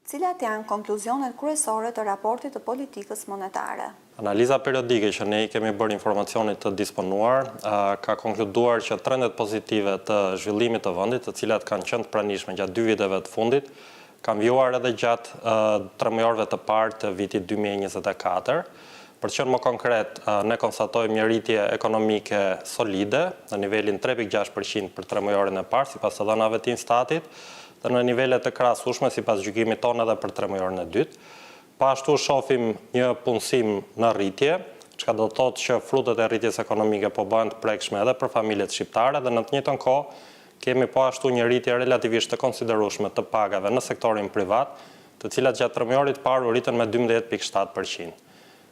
Cilat janë konkluzionet kryesore të raportit të politikës monetare? Analiza periodike që ne i kemi bërë informacionit të disponuar ka konkluduar që trendet pozitive të zhvillimit të vendit, të cilat kanë qenë të pranishme gjatë 2 viteve të fundit, kanë vjuar edhe gjatë 3 muajve të parë të vitit 2024. Për të qenë më konkret, ne konstatojmë një rritje ekonomike solide në nivelin 3.6% për 3 muajorën e parë, sipas të dhënave të Instatit, dhe në nivelet të krahasueshme sipas gjykimit tonë edhe për 3 muajorën e dytë. Pa ashtu shohim një punësim në rritje, çka do të thotë që frutet e rritjes ekonomike po bëhen të prekshme edhe për familjet shqiptare dhe në të njëjtën kohë kemi po ashtu një rritje relativisht të konsiderueshme të pagave në sektorin privat, të cilat gjatë 3 muajorit parë u rritën me 12.7%.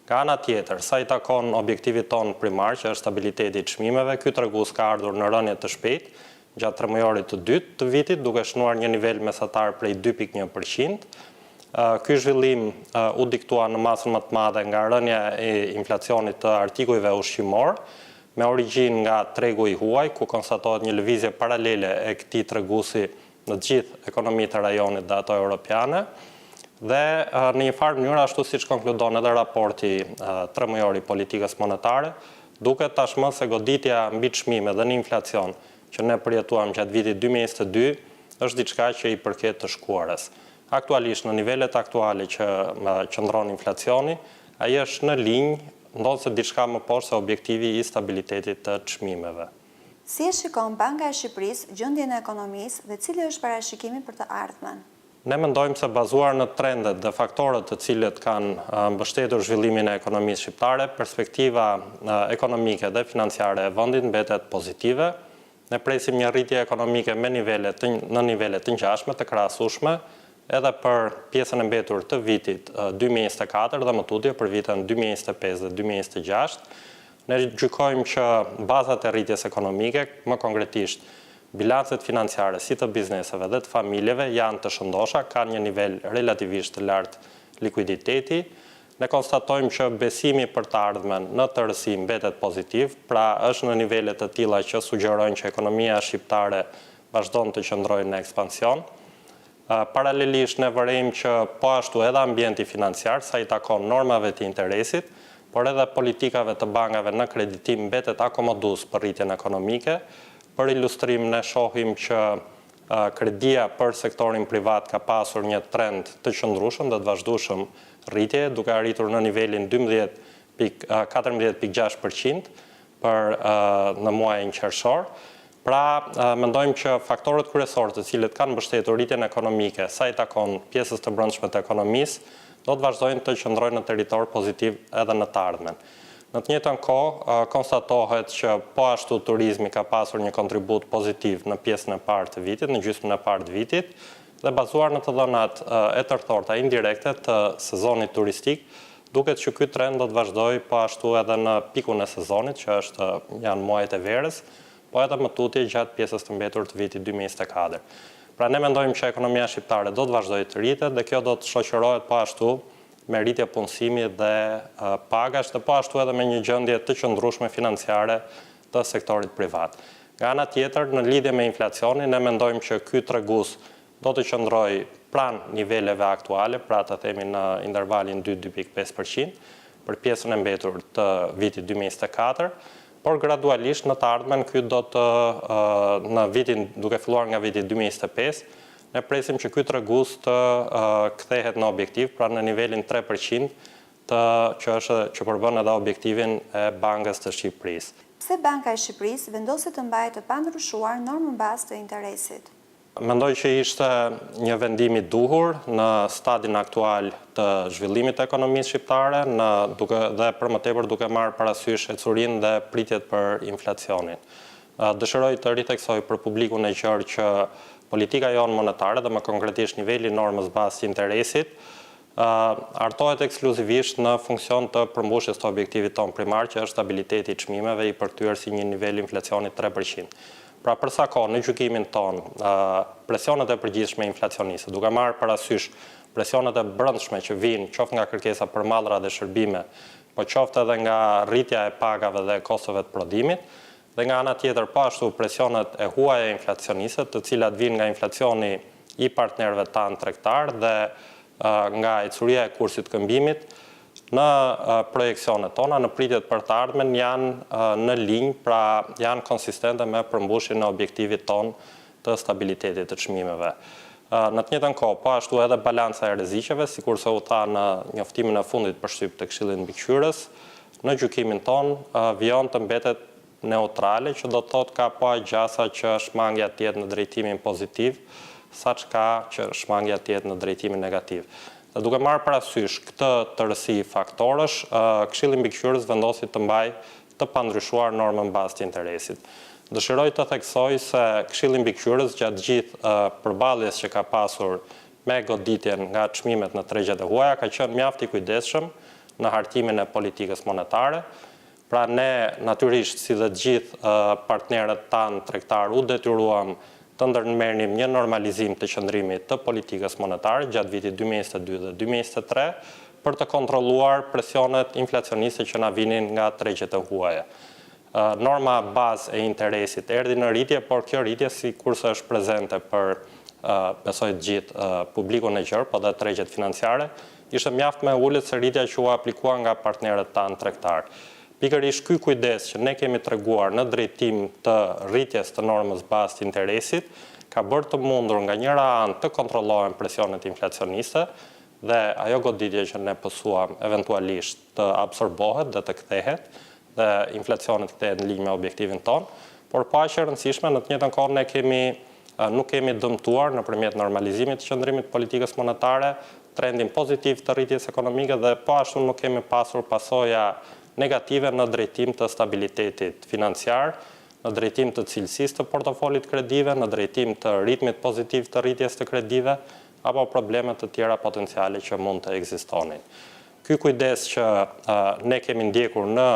Nga ana tjetër, sa i takon objektivit tonë primar, që është stabiliteti i çmimeve, ky tregues ka ardhur në rënje të shpejtë gjatë 3 muajorit të dytë të vitit, duke shënuar një nivel mesatar prej 2.1%. Ky zhvillim u diktua në masën më të madhe nga rënja e inflacionit të artikujve ushqimor, me origjinë nga tregu i huaj, ku konstatohet një lëvizje paralele e këtij treguesi në të gjithë ekonomitë e rajonit dhe ato europiane. Dhe në një farë mënyrë, ashtu siç konkludon edhe raporti 3 muajor i politikës monetare, duket tashmë se goditja mbi çmime dhe në inflacion që ne përjetuam gjatë vitit 2022 është diçka që i përket të shkuarës. Aktualisht në nivelet aktuale që qëndron inflacioni, ai është në linjë, ndonse diçka më poshtë se objektivi i stabilitetit të çmimeve. Si e shikon Banka e Shqipërisë gjendjen e ekonomisë dhe cili është parashikimi për të ardhmen? Ne mendojmë se bazuar në trendet dhe faktorët të cilët kanë mbështetur zhvillimin e ekonomisë shqiptare, perspektiva ekonomike dhe financiare e vendit mbetet pozitive. Ne presim një rritje ekonomike në nivele të ngjashme, të krahasueshme, edhe për pjesën e mbetur të vitit 2024 dhe më tutje për vitën 2025 dhe 2026. Ne gjykojmë që bazat e rritjes ekonomike, më konkretisht bilancet financiare si të bizneseve dhe të familjeve janë të shëndosha, kanë një nivel relativisht të lartë likuiditeti. Ne konstatojmë që besimi për të ardhmen në tërësi mbetet pozitiv, pra është në nivele të tilla që sugjerojnë që ekonomia shqiptare vazhdon të qëndrojë në ekspansion. Paralelisht ne vërejmë që po ashtu edhe ambienti financiar, sa i takon normave të interesit, por edhe politikave të bankave në kreditim mbetet akomodues për rritjen ekonomike. Për ilustrim ne shohim që kredia për sektorin privat ka pasur një trend të qëndrueshëm dhe të vazhdueshëm rritje, duke arritur në nivelin 14.6% në muajin qershor. Pra, mendojmë që faktorët kryesorë të cilët kanë mbështetur rritjen ekonomike, sa i takon pjesës të brendshme të ekonomisë, do të vazhdojnë të qëndrojnë në territor pozitiv edhe në të ardhmen. Në të njëjtën kohë, konstatohet që po ashtu turizmi ka pasur një kontribut pozitiv në pjesën e parë të vitit, në gjysmën e parë të vitit, dhe bazuar në të dhënat e tërthorta indirekte të sezonit turistik, duket që ky trend do të vazhdojë po ashtu edhe në pikun e sezonit, që janë muajt e verës, po edhe më tutje gjatë pjesës të mbetur të vitit 2024. Pra ne mendojmë që ekonomia shqiptare do të vazhdojë të rritet dhe kjo do të shoqërohet po ashtu me rritje punësimi dhe pagash dhe po ashtu edhe me një gjendje të qëndrueshme financiare të sektorit privat. Nga ana tjetër, në lidhje me inflacionin, ne mendojmë që ky tregues do të qëndrojë pranë niveleve aktuale, pra të themi në intervalin 2-2.5% për pjesën e mbetur të vitit 2024, por gradualisht në të ardhmen ky do të në vitin duke filluar nga viti 2025, ne presim që ky tregues të kthehet në objektiv, pra në nivelin 3% që përbën edhe objektivin e Bankës të Shqipërisë. Pse Banka e Shqipërisë vendosi të mbajë të pandryshuar normën bazë të interesit? Mendoj që ishte një vendim i duhur në stadin aktual të zhvillimit të ekonomisë shqiptare dhe për më tepër duke marrë parasysh ecurinë dhe pritjet për inflacionin. Dëshiroj të riteksoj për publikun e gjerë që politika jonë monetare dhe më konkretisht niveli normës bazë të interesit artohet ekskluzivisht në funksion të përmbushjes të objektivit ton primar, që është stabiliteti i çmimeve i përkthyer si një nivel inflacionit 3%. Pra përsa kohë në gjykimin ton, presionet e përgjithshme inflacioniste, duke marrë parasysh presionet e brendshme që vijnë qoftë nga kërkesa për mallra dhe shërbime, po qoftë edhe nga rritja e pagave dhe kostove të prodhimit, dhe nga ana tjetër po ashtu presionet e huaja inflacioniste, të cilat vijnë nga inflacioni i partnerëve tanë tregtar dhe nga ecuria e kursit këmbimit në projekcionet tona, në pritjet për të ardhmen janë në linjë, pra janë konsistente me përmbushjen e objektivit ton të stabilitetit të çmimeve. Në të njëjtën kohë, po ashtu edhe balanca e rreziqeve, sikurse u tha në njoftimin e fundit përshtyp të Këshillit Mbikëqyrës, në gjykimin ton vijon të mbetet neutrale, që do të thotë ka pa gjasa që shmangja të jetë në drejtimin pozitiv, saqka që shmangja të jetë në drejtimin negativ. Dhe duke marrë parasysh këtë tërësi faktorësh, Këshilli Mbikëqyrës vendosi të mbajë të pandryshuar normën bazë të interesit. Dëshiroj të theksoj se Këshilli Mbikëqyrës gjatë gjithë përballjes që ka pasur me goditjen nga çmimet në tregjet e huaja ka qenë mjaft i kujdesshëm në hartimin e politikës monetare. Pra ne natyrisht si dhe gjithë partnerët tanë tregtar u detyruam të ndërmerrnim një normalizim të qëndrimit të politikës monetare gjatë vitit 2022 dhe 2023 për të kontrolluar presionet inflacioniste që na vinin nga tregjet e huaja. Norma bazë e interesit erdhi në rritje, por kjo rritje si kurse është prezente për besoj të gjithë publikun e gjerë, po dhe tregjet financiare, ishte mjaft me ulët se rritja që u aplikua nga partnerët tanë tregtar. Pikërisht ky kujdes që ne kemi treguar në drejtim të rritjes të normës bazë të interesit, ka bërë të mundur nga njëra anë të kontrollohen presionet inflacioniste dhe ajo goditje që ne pësuam eventualisht të absorbohet dhe të kthehet, dhe inflacionet kthehet në linjë me objektivin ton, por pa që rëndësishme në të njëjtën kohë nuk kemi dëmtuar nëpërmjet normalizimit të qëndrimit politikës monetare trendin pozitiv të rritjes ekonomike dhe po ashtu nuk kemi pasur pasoja negative në drejtim të stabilitetit financiar, në drejtim të cilësisë të portofolit kredive, në drejtim të ritmit pozitiv të rritjes të kredive, apo probleme të tjera potenciale që mund të ekzistonin. Ky kujdes që ne kemi ndjekur në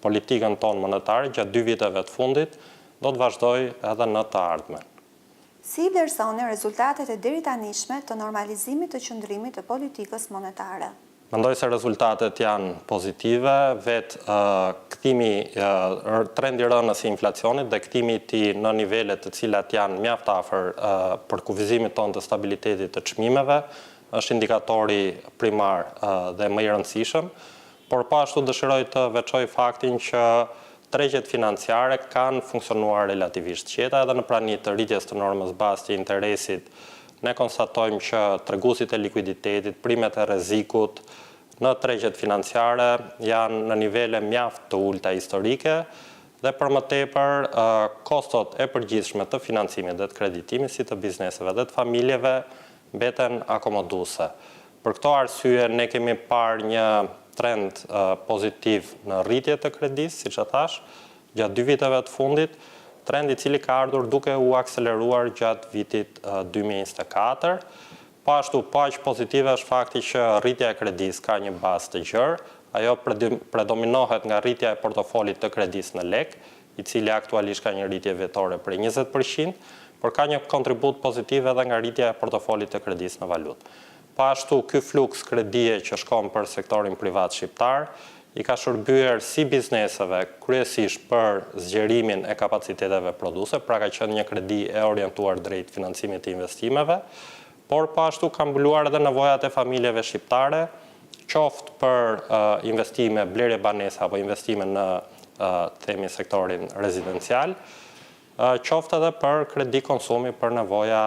politikën tonë monetare gjatë 2 viteve të fundit, do të vazhdoj edhe në të ardhmen. Si vlerësoni rezultatet e deritanishme të normalizimit të qëndrimit të politikës monetare? Mendoj se rezultatet janë pozitive, vetë trendi rënës i inflacionit dhe kthimi i tij në nivelet të cilat janë mjaft afër për kufizimit tonë të stabilitetit të çmimeve, është indikatori primar dhe më i rëndësishëm, por po ashtu dëshiroj të veçoj faktin që tregjet financiare kanë funksionuar relativisht qeta edhe në prani të rritjes të normës bazë të interesit. Ne konstatojmë që treguesit e likuiditetit, primet e rrezikut në tregjet financiare janë në nivele mjaft të ulta historike dhe për më tepër kostot e përgjithshme të financimit dhe të kreditimit si të bizneseve dhe të familjeve mbeten akomoduese. Për këto arsye ne kemi parë një trend pozitiv në rritje të kredisë, siç e thash, gjatë 2 viteve të fundit, trend i cili ka ardhur duke u akseleruar gjatë vitit 2024. Po ashtu, aq pozitive është fakti që rritja e kredisë ka një bazë të gjerë, ajo predominohet nga rritja e portofolit të kredisë në lek, i cili aktualisht ka një rritje vjetore prej 20%, por ka një kontribut pozitiv edhe nga rritja e portofolit të kredisë në valutë. Po ashtu, ky fluks kredie që shkon për sektorin privat shqiptar, i ka shërbyer si bizneseve kryesisht për zgjerimin e kapaciteteve produse, pra ka qenë një kredi e orientuar drejt financimit të investimeve, por po ashtu ka mbuluar edhe nevojat e familjeve shqiptare, qoftë për investime, blerje banese apo investime në themi sektorin rezidencial, qoftë edhe për kredi konsumi për nevoja,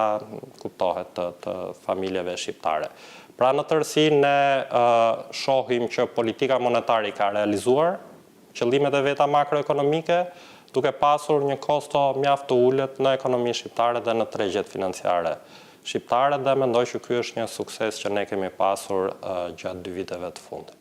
kuptohet, të familjeve shqiptare. Pra në tërësi ne shohim që politika monetare ka realizuar qëllimet e veta makroekonomike, duke pasur një kosto mjaft të ulët në ekonominë shqiptare dhe në tregjet financiare shqiptare dhe mendoj që ky është një sukses që ne kemi pasur gjatë 2 viteve të fundit.